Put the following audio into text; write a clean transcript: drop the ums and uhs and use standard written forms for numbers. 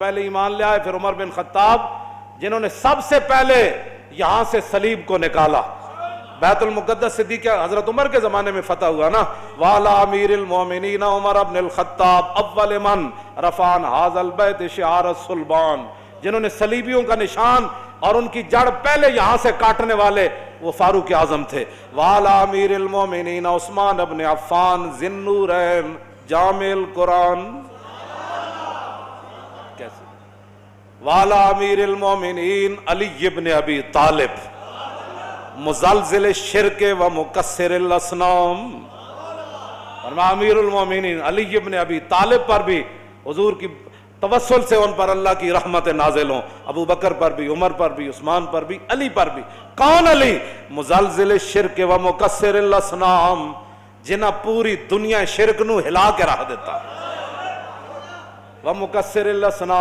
پہلے ایمان لے آئے، پھر عمر بن خطاب جنہوں نے سب سے پہلے یہاں سے صلیب کو نکالا۔ بیت المقدس صدیق حضرت عمر کے زمانے میں فتح ہوا نا، والا امیر المومنین عمر بن الخطاب اول من رفعن ھذا البیت شعار الصلبان، جنہوں نے صلیبیوں کا نشان اور ان کی جڑ پہلے یہاں سے کاٹنے والے وہ فاروق اعظم تھے۔ والا امیر المومنین عثمان بن عفان ذی النورین جامع القرآن، کیسے؟ والا امیر المومنین علی بن ابی طالب مزلزل الشرک و مکسر الاصنام۔ اور امیر المومنین علی بن ابی طالب پر بھی حضور کی توسل سے ان پر اللہ کی رحمت نازل ہوں، ابو بکر پر بھی، عمر پر بھی، عثمان پر بھی، علی پر بھی۔ کون علی؟ مزلزل الشرک و مکسر الاصنام، جنہ پوری دنیا شرک نو ہلا کے رکھ دیتا، و مکسر الاصنام۔